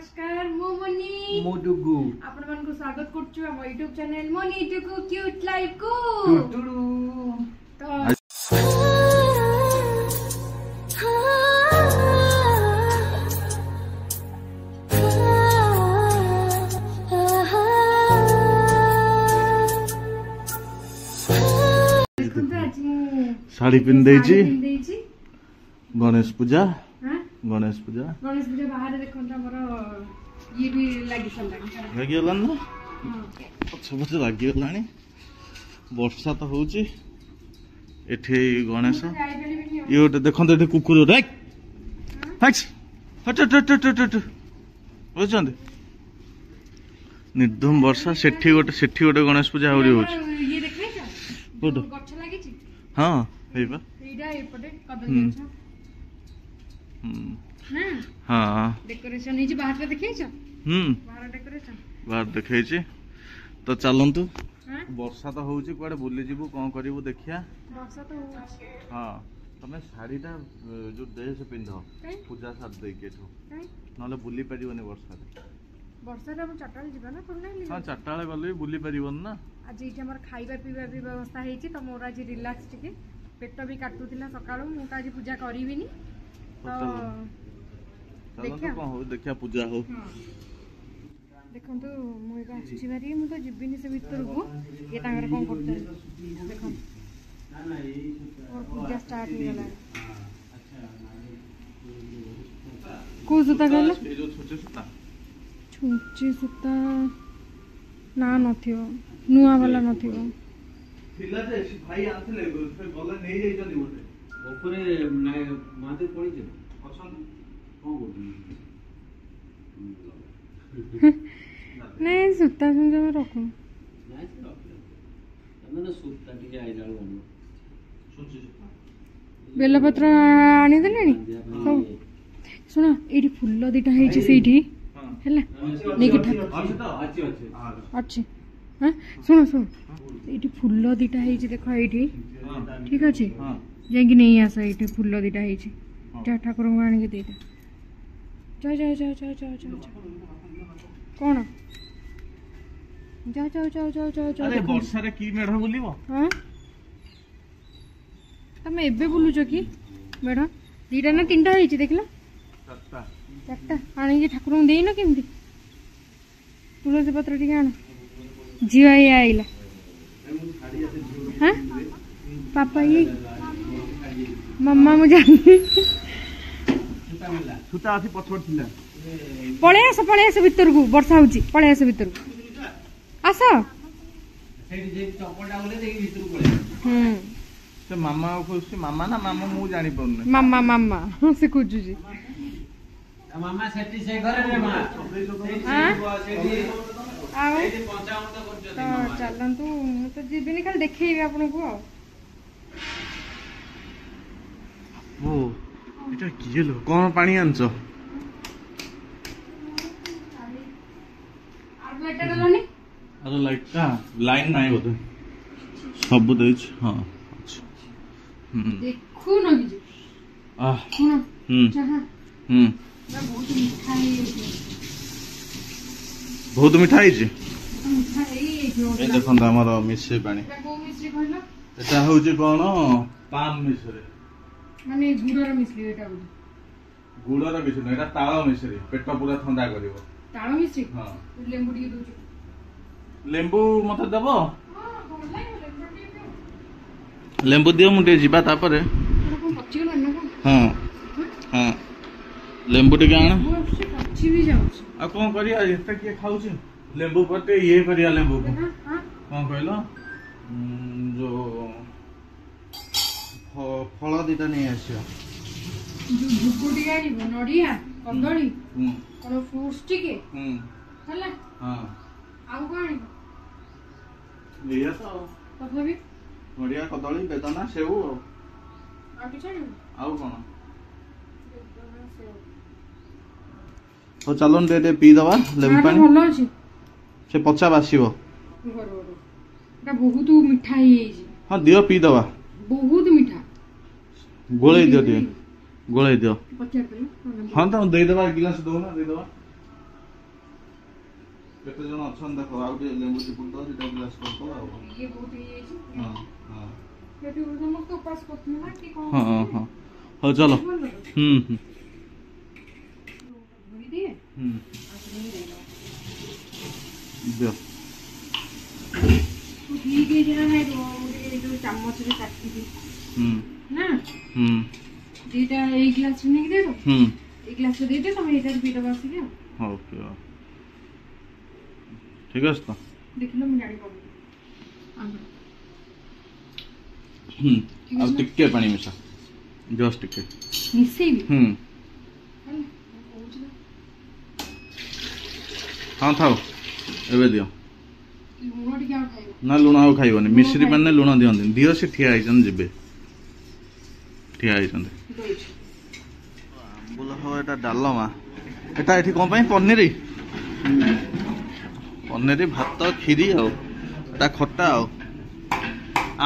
नमस्कार मो मनी मो डुगु आपण मानको स्वागत करछु हम YouTube channel money Dugu cute life को तो साड़ी पिन देछि गणेश पूजा गणेश पूजा बाहर देखो हमर ये भी लागी सला लागी गलान ना अच्छा बच्चा लागी गलानी वर्षा तो होची एठे गणेश ये गोटे देखंत एठे कुकुर रे फैक्स हट हट हट हट हट बुझछन निर्धम वर्षा सेठी गोटे गणेश पूजा होरी होची ये देखै छ कोड गछ लागी छी हां हेबा एडा एपटे कदली गछ हाँ डेकोरेशन ही बाहर पे देखै छ बाहर डेकोरेशन बाहर देखै छी तो चलंतु वर्षा तो होउची कुआडे बुली जीवु कोन करिवु देखिया वर्षा तो होउची हां तमे साड़ीटा जो ड्रेस पिंधो पूजा साथ दे के ठो नले बुली परिवनी वर्षा रे हम चटाल जीवा ना कोन नहीं हां चटाले गले बुली परिवन ना आज इठी हमर खाइबा पीबा भी व्यवस्था हेची त मोर आज रिलैक्स टिके पेट भी काटुतिला सकाळो मु आज पूजा करिविनी तो देखिया कोन हो देखिया पूजा हो देखंतु मु एका आछि बारी मु तो जिबिनी से भीतर को ये तांगर कोन करते देखो और पूजा स्टार्ट हो गला को सुता गला ए जो छोटे सुता छुंची सुता ना नथियो नुआ वाला नथियो थिला जे भाई आथले फिर गला नै जाई जदी बोले ऊपरे माते पड़ी जे पसंद कोन बोलनी नहीं सुता सुन में रखो नहीं तमने सुता टिके आइला बनो सुची सुता बेलपत्र आनी देलेनी सब सुना एडी फुल्ल दिटा हेची सेठी हैला नेकी ठाक अच्छे हां सुनो सुनो एडी फुल्ल दिटा हेची देखो एठी ठीक अछि जेंगी नहीं आसा एठी फुल्ल दिटा हेची जा ठाकुर को आनी के दे दे जा जा जा जा जा जा कोन जा जा जा जा जा जा अरे वर्षा रे की मेढ बुलिबो हां तमे एबे बुलुचो की मेढ दीटा ना तीनटा हेची देखला चारटा आनी जे ठाकुर को देइनो केमती तुलसी पत्र टिके आन जियो ये आइला हां पापा ये मम्मा मु जानी सुता आसी पछोड़ थिला पळे आस भीतर को वर्षा होची पळे आस भीतर को आस सेठी जे चपलटा बोले देई भीतर पळे से मामा को मामा ना मामा मु जानि पड़ने मामा मामा से कुजु जी मामा सेठी से घरे रे मां सेठी आउ सेठी 55 करछ तो चलंतु मु तो जीबिनी खाली देखैबे आपन को ओ इटा किए लो कोन पानी आनछो आर लेटर लनी अरे लाइटा लाइन नाही होते सब देछ हां अच्छा देखु न जी आ सुनो चाहा ना बहुत मिठाई जी मिठाई ए देखन हमर मिसे पानी को मिश्री कहलो एटा होउची कोन पान मिश्री माने गुड़र मिश्री एटा गुड़र मिश्री एटा ताଳ मिश्री पेट पूरा ठंडा करिवो ताळ मिश्री हां लेंबू टिके दोछु लेंबू मते देबो लेंबू दियो मुटे जिबा तापरे हां हां लेंबू टिके आण पची भी जाउछ आ कोन करिया एते के खाउछ लेंबू पटे ये करिया लेंबू को कोन कहलो जो फल दिटा नहीं आसियो जो भुको टिके आनी नडिया कंदड़ी कोन फ्रूट्स टिके हला हां आउ कोनी लिया तो तभी नडिया कदली बेदाना सेऊ आ कि छानी आउ कोन तो चलन दे पी दवा लेमन पानी भलो अछि से पचा बासीबो एटा बहुत मिठा ही छी हां दियो पी दवा बहुत मीठा गोळे दियो पचार हाँ तो दे दवा गिलास दो ना दे दवा କେତେ ଜଣ ଅଛନ୍ତି ଦେଖ ଆଉ ଟିକେ ଲେମ୍ବୁ ଚିପୁଡ଼ି ଦବ ସେଇଟା ଗ୍ଲାସ କରିଦବ ଆଉ ଇଏ ବହୁତ ହେଇଯାଇଛି ହଁ ହଁ ସେଠି ସମସ୍ତେ ଉପାସ କରୁଥିଲେ ନା କି କଣ ହଁ ହଁ ହଉ ଚାଲ ହୁଁ ହୁଁ ଧୋଇ ଦିଏ ହୁଁ ଦିଅ ଠିକ ହେଇଛି ନା ନାଇଁ ମୁଁ ଟିକେ ଯୋଉ ଚାମଚରେ କାଟିବି ନା ଦିଟା ଏଇ ଗ୍ଲାସରେ ନେଇକି ଦେଇଦବ ଏଇ ଗ୍ଲାସରେ ଦେଇଦିଅ ତମେ ଏଇଟାରେ ପିଇଦବ ଆସିକି ଆଉ ହଉ ଠିକ ଅଛି ତ ଦେଖିଲ ମୁଁ ଜାଣିପାରୁନି ଆଉ ଟିକେ ପାଣି ମିଶା ଜଷ୍ଟ ଟିକେ ମିଶେଇବି ହଁ ଥାଉ ଏବେ ଦିଅ ଲୁଣ ଟିକେ ଆଉ ଖାଇବ ନା ଲୁଣ ଆଉ ଖାଇବନି ମିଶ୍ରି ପାଣିରେ ଲୁଣ ଦିଅନ୍ତିନି ଦିଅ ସେ ଠିଆ ହେଇଛନ୍ତି ଯିବେ ଠିଆ ହେଇଛନ୍ତି ଆମ୍ବୁଲ ହବ ଏଟା ଡାଲମା ଏଟା ଏଠି କଣ ପାଇଁ ପନିର ଭାତ କ୍ଷୀରି ଆଉ ଏଟା ଖଟା ଆଉ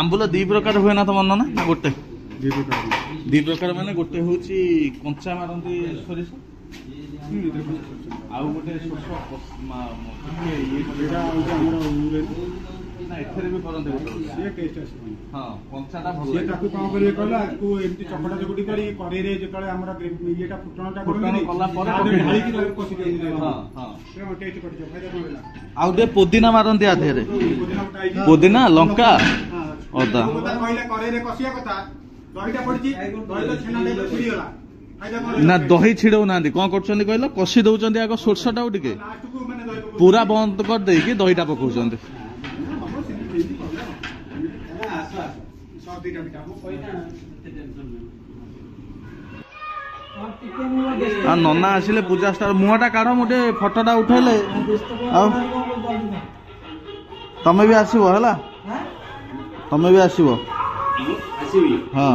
ଆମ୍ବୁଲ ଦି ପ୍ରକାର ହୁଏ ନା ତମ ନା ଗୋଟେ ଦି ପ୍ରକାର ମାନେ ଗୋଟେ ହଉଛି କଞ୍ଚା ମାରନ୍ତି ସୋରିଷ ଆଉ ଗୋଟେ ଶୋଷ ଏଥିରେ ବି କରନ୍ତି ହଁ କଞ୍ଚାଟା ଭଲ ତାକୁ କଣ କରିବେ କହିଲ ଆକୁ ଏମିତି ଚକଟା ଚକଟି କରି କଡେଇରେ ଯେତେବେଳେ ଆମର ଇଏଟା ଫୁଟଣଟା କଲା ପରେ ଆଉ ଟିକେ ପୋଦିନା ମାରନ୍ତି ଆ ଦେହରେ ପୋଦିନା ଲଙ୍କା ଅଦା କହିଲେ କଡେଇରେ କଷିବା କଥା ଦହିଟା ପଡିଛି ଦହି ତ ଛେନାଟା ଛିଡିଗଲା ନା ଦହି ଛିଡଉନାହାନ୍ତି କଣ କରୁଛନ୍ତି କହିଲ କଷି ଦଉଛନ୍ତି ଆଗ ସୋରିଷଟାକୁ ଟିକେ ପୁରା ବନ୍ଦ କରିଦେଇକି ଦହିଟା ପକଉଛନ୍ତି ନନା ଆସିଲେ ପୂଜା ଷ୍ଟାର୍ଟ ମୁହଁଟା କାଢ ମୁଁ ଟିକେ ଫଟୋଟା ଉଠେଇଲେ ଆଉ ତମେ ବି ଆସିବ ହେଲା ତମେ ବି ଆସିବ ହଁ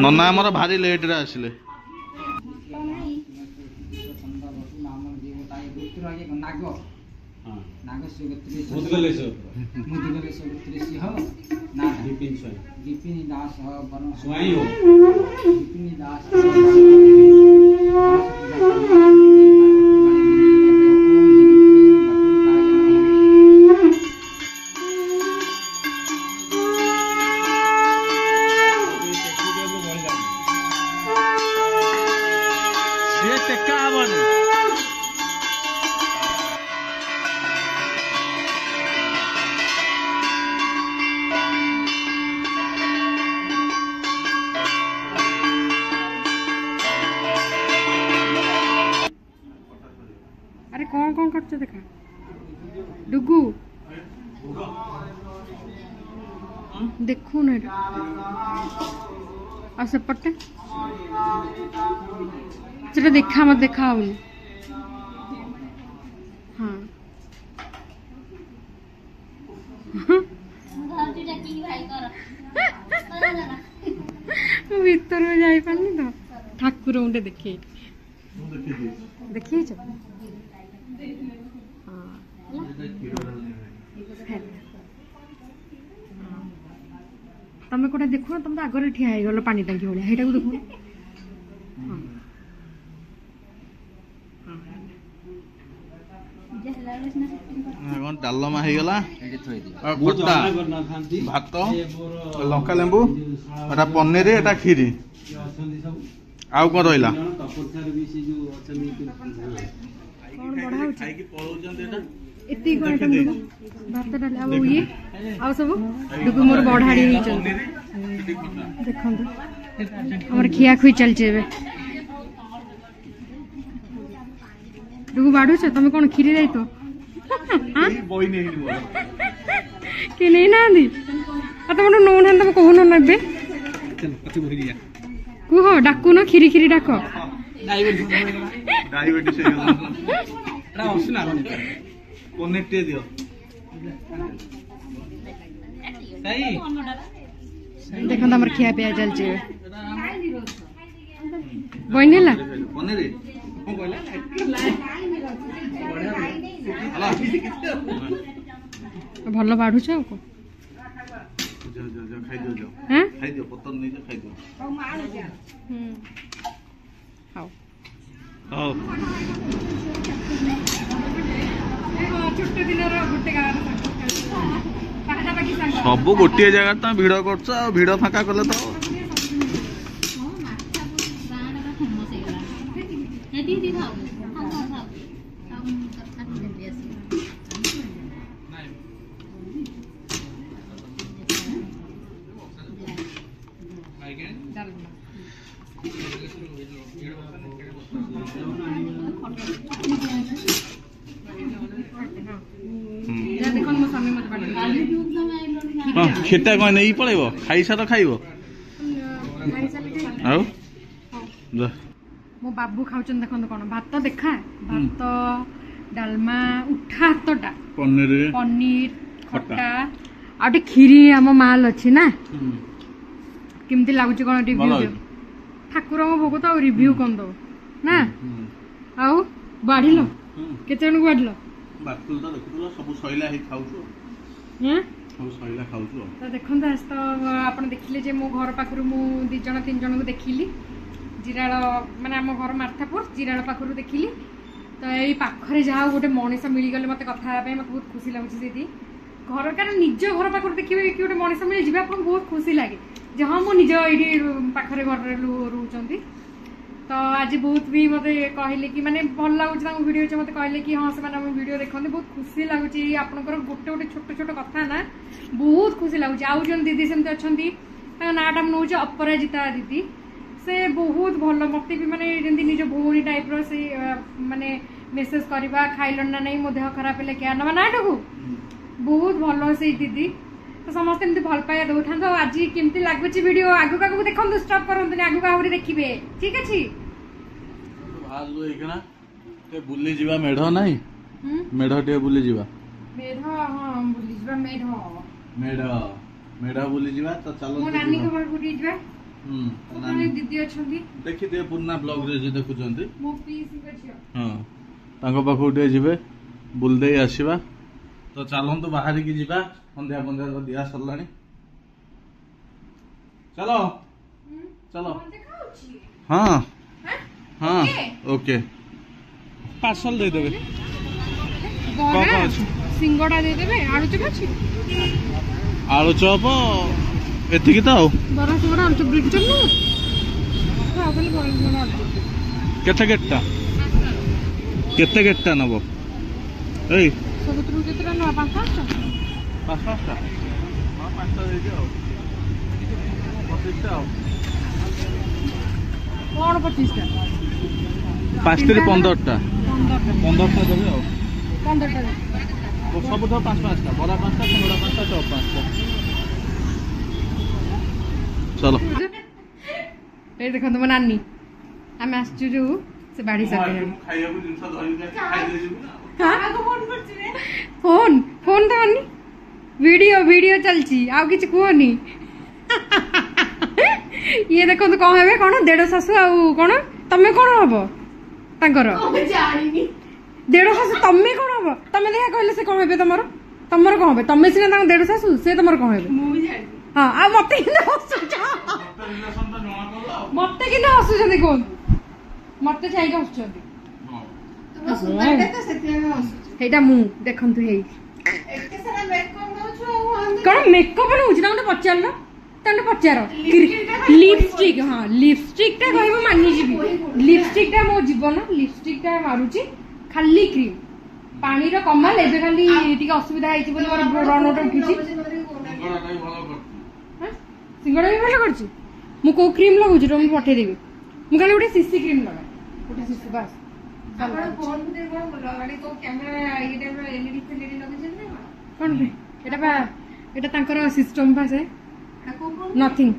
ନନା ଆମର ଭାରି ଲେଟରେ ଆସିଲେ ଟେକା ହବନି ଆରେ କଣ କଣ କରୁଛ ଦେଖା ଡୁଗୁ ଦେଖୁନ ଏଟା ଆଉ ସେପଟେ ସେଟା ଦେଖା ମତେ ଦେଖା ହଉନି ହଁ ମୁଁ ଭିତରକୁ ଯାଇପାରୁନି ତ ଠାକୁର ଗୋଟେ ଦେଖେଇ ଦେଖେଇଛ ତମେ କୋଉଟା ଦେଖୁନ ତମେ ତ ଆଗରେ ଠିଆ ହେଇଗଲ ପାଣି ଟାଙ୍କି ଭଳିଆ ସେଇଟାକୁ ଦେଖୁନ ଡାଲମା ହେଇଗଲା ଖଟା ଭାତ ଲଙ୍କା ଲେମ୍ବୁ ଏଟା ପନିର ଏଟା କ୍ଷୀରି ଆଉ କଣ ରହିଲା ଖାଇକି ପଳଉଛନ୍ତି ଏତିକି ଭାତ ଡାଲି ଆଉ ଇଏ ଆଉ ସବୁ ଡୁଗୁ ମୋର ବଢାଡି ହେଇଛନ୍ତି ଦେଖନ୍ତୁ ଆମର ଖିଆଖୁଇ ଚାଲିଛି ଏବେ ଡୁଗୁ ବାଢୁଛ ତମେ କଣ କ୍ଷୀରି ଯାଇତ କିଏ ନେଇନାହାନ୍ତି ଆଉ ତମର ନଉନାହାନ୍ତି ତମେ କହୁନ ନେବେ କୁହ ଡାକୁନ କ୍ଷୀରି କ୍ଷୀରି ଡାକ ପନିର ଦିଅ ଦେଖନ୍ତୁ ଆମର ଖିଆ ପିଆ ଚାଲିଛି ବଇନ ହେଲା ଭଲ ବାଢୁଛ ଆଉ କଣ ଖାଇଦିଅ ପତର ନେଇଛ ଖାଇଦିଅ ହଉ ହଉ ସବୁ ଗୋଟିଏ ଜାଗାରେ ତମେ ଭିଡ କରୁଛ ଆଉ ଭିଡ ଫାଙ୍କା କଲେ ତ କ୍ଷୀରଟା କଣ ନେଇକି ପଳେଇବ ଖାଇସାର ଖାଇବ ଆଉ ମୋ ବାବୁ ଖାଉଛନ୍ତି ଦେଖନ୍ତୁ କଣ ଭାତ ଦେଖା ଭାତ ଡାଲମା ଉଠା ଭାତଟା ପନିର ଖଟା ଆଉ ଟିକେ କ୍ଷୀରି ଆମ ମାଲ ଅଛି ନା କେମିତି ଲାଗୁଛି କଣ ରିଭ୍ୟୁ ଦିଅ ଠାକୁରଙ୍କ ଭୋଗ ତ ଆଉ ରିଭ୍ୟୁ କଣ ଦବ ନା ଆଉ ବାଢିଲ କେତେ ଜଣକୁ ବାଢିଲ ସବୁ ସଇଲା ହେଇ ଖାଉଛୁ ତ ଦେଖନ୍ତୁ ଆଜି ତ ଆପଣ ଦେଖିଲେ ଯେ ମୋ ଘର ପାଖରୁ ମୁଁ 2 ଜଣ 3 ଜଣଙ୍କୁ ଦେଖିଲି ଜିରାଳ ମାନେ ଆମ ଘର ମାର୍ଥାପୁର ଜିରାଳ ପାଖରୁ ଦେଖିଲି ତ ଏଇ ପାଖରେ ଯାହା ଗୋଟେ ମଣିଷ ମିଳିଗଲେ ମୋତେ କଥା ହେବା ପାଇଁ ମୋତେ ବହୁତ ଖୁସି ଲାଗୁଛି ସେଇଠି ଘର କାରଣ ନିଜ ଘର ପାଖରୁ ଦେଖିବେ କି ଗୋଟେ ମଣିଷ ମିଳିଯିବେ ଆପଣଙ୍କୁ ବହୁତ ଖୁସି ଲାଗେ ଯେ ହଁ ମୁଁ ନିଜ ଏଇଠି ପାଖରେ ଘରରେ ରହୁଛନ୍ତି ତ ଆଜି ବହୁତ ବି ମୋତେ କହିଲେ କି ମାନେ ଭଲ ଲାଗୁଛି ତାଙ୍କ ଭିଡ଼ିଓ ମୋତେ କହିଲେ କି ହଁ ସେମାନେ ଆମ ଭିଡ଼ିଓ ଦେଖନ୍ତି ବହୁତ ଖୁସି ଲାଗୁଛି ଆପଣଙ୍କର ଗୋଟେ ଗୋଟେ ଛୋଟ ଛୋଟ କଥା ନା ବହୁତ ଖୁସି ଲାଗୁଛି ଆଉ ଜଣେ ଦିଦି ସେମିତି ଅଛନ୍ତି ତାଙ୍କ ନାଁଟା ମୁଁ ନେଉଛି ଅପରାଜିତା ଦିଦି ସେ ବହୁତ ଭଲ ମୋତେ ବି ମାନେ ଯେମିତି ନିଜ ଭଉଣୀ ଟାଇପ୍ର ସେ ମାନେ ମେସେଜ କରିବା ଖାଇଲଣି ନା ନାହିଁ ମୋ ଦେହ ଖରାପ ହେଲେ କେୟାର ନେବା ନାଟାକୁ ବହୁତ ଭଲ ସେଇ ଦିଦି ତ ସମସ୍ତେ ଏମିତି ଭଲ ପାଇବା ଦଉଥାନ୍ତୁ ଆଉ ଆଜି କେମିତି ଲାଗୁଛି ଭିଡ଼ିଓ ଆଗକୁ ଆଗକୁ ଦେଖନ୍ତୁ ଷ୍ଟପ୍ କରନ୍ତୁନି ଆଗକୁ ଆହୁରି ଦେଖିବେ ଠିକ ଅଛି ବୁଲି ଯିବା ମେଢ ନାହିଁ ମେଢ ଟିକେ ବୁଲି ଯିବା ମେଢ ହଁ ବୁଲି ଯିବା ମେଢ ବୁଲି ଯିବା ତ ଚାଲ ମୋ ନାନୀଙ୍କ ଘରକୁ ଟିକେ ଯିବା ଦିଦି ଅଛନ୍ତି ଦେଖିଥିବେ ପୁରୁଣା ବ୍ଲଗ ରେ ଯେ ଦେଖୁଛନ୍ତି ମୋ ପିଇସିଙ୍କ ଝିଅ ହଁ ତାଙ୍କ ପାଖକୁ ଟିକେ ଯିବେ ବୁଲି ଦେଇ ଆସିବା ତ ଚାଲନ୍ତୁ ବାହାରିକି ଯିବା ସନ୍ଧ୍ୟା ପନ୍ଧ୍ୟା ଦିଆ ସରିଲାଣି ଚାଲ ଚାଲ ହଁ ହଁ ଓକେ ପାର୍ସଲ ଦେଇଦେବେ ସିଙ୍ଗଡା ଦେଇଦେବେ ଆଳୁ ଚପ ଅଛି ଆଳୁ ଚପ ଏତିକି ତ ଆଉ ବରା ସିଙ୍ଗଡା ଆଳୁ ଚପ ବିଟ ଚପ କେତେ କେତେଟା ନବ ଏଇ ସବୁଥିରୁ କେତେଟା ନବା 5-5ଟା 5-5ଟା ହଁ 5ଟା ଦେଇଦିଅ ଆଉ 25ଟା ଆଉ କଣ 25ଟା 5 15ଟା 15ଟା ଦେବେ ଆଉ 15ଟା ସବୁଥର 5-5ଟା ବରା 5ଟା ସିଙ୍ଗଡ଼ା 5ଟା ଚପ 5ଟା चलो ये देखो मो नानी आम आसचु जो से बाड़ी सारे फोन फोन तो अन्नी वीडियो वीडियो चलची आउ किछ कहनी ये देखो तो कौन है कौन देढ़ सासु आउ कौन तमें कौन हम तांकर देढ़ सासु तमें कौन हम तमें देखा कहले से कौन है तमर तमर कौन है तमें सिना देढ़ सासु से तमर कौन है हाँ आ मत मत कि हसुंट कौन मत चाहिए हसुँचा मु देखु कौन मेकअप नौ पचार पचार लिपस्टिक हाँ लिपस्टिक टा कह मानिजी लिपस्टिक टा मो जीवन लिपस्टिक टा मारुची खाली क्रीम पानी रो कमाल एबे खाली टिके असुविधा हेछि बोली मोर ब्रणोट उठिछि सिंगड़ा भी भलो करछि मु को क्रीम लगौछि रो मु पठे देबी मु खाली उठे सीसी क्रीम लगा उठे सीसी बस आपण फोन पे कोन लगाडी को कैमरा एटा एलईडी एलईडी लगैछ ना कोन पे एटा तांकर सिस्टम बा से nothing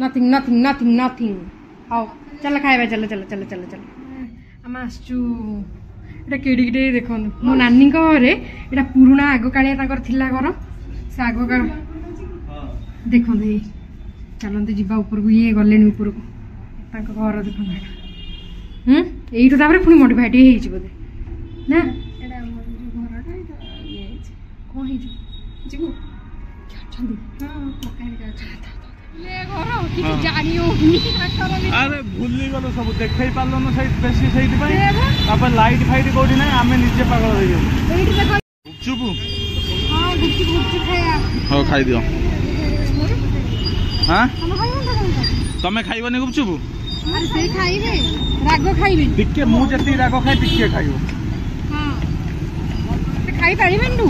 nothing nothing nothing nothing आओ चल खाइबा चल चल चल चल चल हम आसचु एटा केडी केडी देखन मो नानी को रे एटा पुराना आगो कालिया तांकर थिला घर से आगो का देखो चलते जीवा ऊपर को ये गले ऊपर को घर देखो यही तो पुणी मोटिफाइड बोधे ना कौन अरे भूली गलो सब देख पार्लन बेसी से लाइट फाइट कौटी ना आम निजे पागल चुप हाँ ହଉ ଖାଇଦିଅ। ହଁ ତମେ ଖାଇବନି ଗୁପଚୁପ? ଖାଇବେ ରାଗ ଖାଇବେ ଟିକେ ମୁଁ ଯେତିକି ରାଗ ଖାଇ ଟିକେ ଖାଇବ। ଖାଇପାରିବେନି ତୁ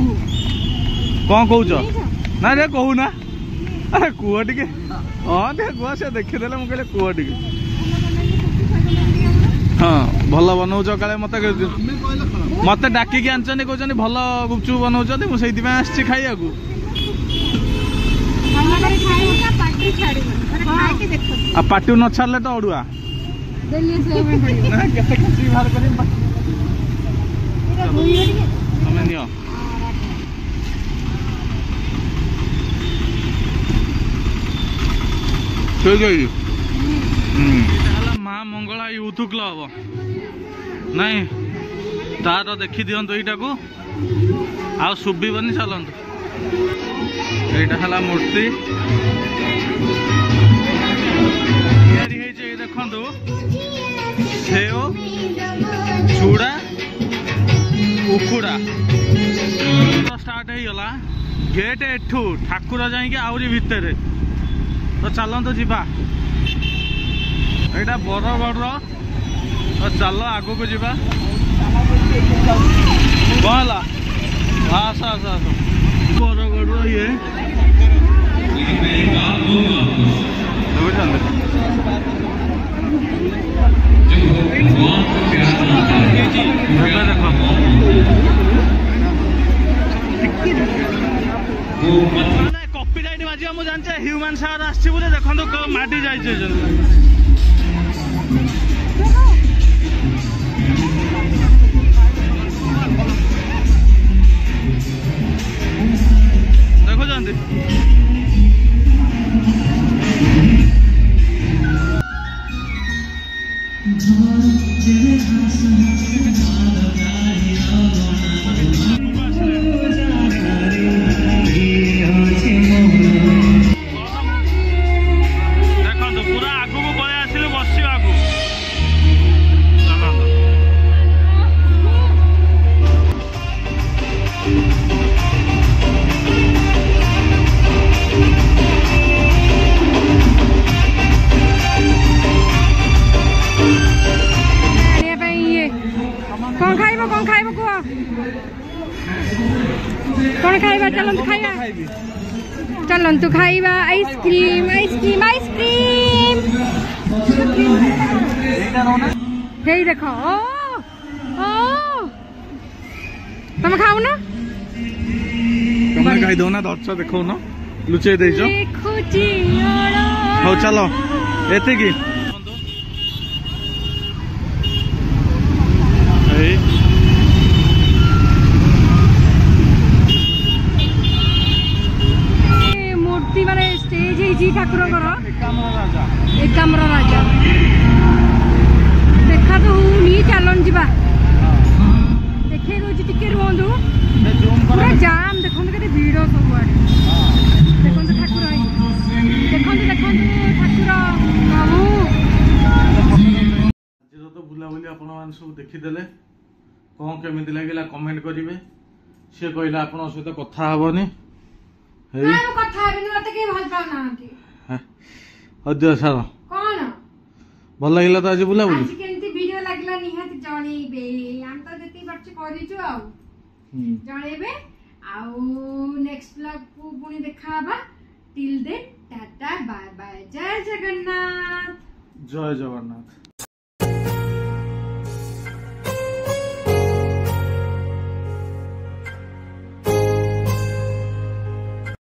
କଣ କହୁଛ? ନା ରେ କହୁନା ଆରେ କୁହ ଟିକେ। ହଁ ଟିକେ କୁହ ସେ ଦେଖିଦେଲେ ମୁଁ କହିଲେ କୁହ ଟିକେ। ହଁ ଭଲ ବନଉଛ କାଳେ ମତେ ଡାକିକି ଆଣିଛନ୍ତି କହୁଛନ୍ତି ଭଲ ଗୁପଚୁପ ବନଉଛନ୍ତି ମୁଁ ସେଇଥିପାଇଁ ଆସିଛି ଖାଇବାକୁ। ଆଉ ପାଟିକୁ ନ ଛାଡ଼ିଲେ ତ ଅଡୁଆ। କେତେ ଖୁସି ବାହାର କରି ତମେ ନିଅ। ମା ମଙ୍ଗଳା ୟୁଥ କ୍ଲବ ନାଇଁ ତାର ଦେଖି ଦିଅନ୍ତୁ ଏଇଟାକୁ ଆଉ ଶୁଭିବନି ଚାଲନ୍ତୁ। ଏଇଟା ହେଲା ମୂର୍ତ୍ତି ତିଆରି ହେଇଛି ଦେଖନ୍ତୁ ସେଓ ଚୁଡ଼ା କୁକୁଡ଼ା ଷ୍ଟାର୍ଟ ହେଇଗଲା ଗେଟ୍ ଏଠୁ ଠାକୁର ଯାଇକି ଆହୁରି ଭିତରେ ତ ଚାଲନ୍ତୁ ଯିବା। ଏଇଟା ବରଗଡ଼ର ତ ଚାଲ ଆଗକୁ ଯିବା। କଣ ହେଲା ଆସ ଆସ ଆସ ବରଗଡ଼ର ଇଏ ଦେଖୁଛନ୍ତି ଏବେ ଦେଖ କପିରାଇଟ୍ ବାଜିବ ମୁଁ ଜାଣିଛେ ହ୍ୟୁମାନ ସାର୍ ଆସିଛି ବୋଲି ଦେଖନ୍ତୁ ମାଟି ଯାଇଛି। ଦେଖୁଛନ୍ତି ଦେଖନ୍ତୁ ପୁରା ଆଗକୁ ପଳେଇ ଆସିଲୁ ବସିବାକୁ। कौन खाइबा कुह कौन खाइबा चलंतु खाइबा चलंतु खाइबा आइसक्रीम आइसक्रीम आइसक्रीम हे देखो ओ तुम खाऊ ना तुम खाई दो ना धरछ देखो ना लुचे देइछो हो चलो एते की मूर्ति माने स्टेज है ठाकुर एकाम्र राजा देखा तो हूँ चलन जा देखे रोज टिके रुहतु पूरा जाम देखो के भिड़ सब आड़े देखो ठाकुर देखो देखो ठाकुर प्रभु तो बुलाबुली आपण मैंने सब देखीदे कौन केमी लगे कमेंट करेंगे सी कहला आप सहित कथा हेनी सार कौन भल लगे तो आज बुलाबुली वीडियो लगला निहाती जणेबे हम तो जति बच्चे करिछु आ जणेबे आउ नेक्स्ट ब्लॉग को पुनी देखाबा till then tata bye bye जय जगन्नाथ। जय जगन्नाथ।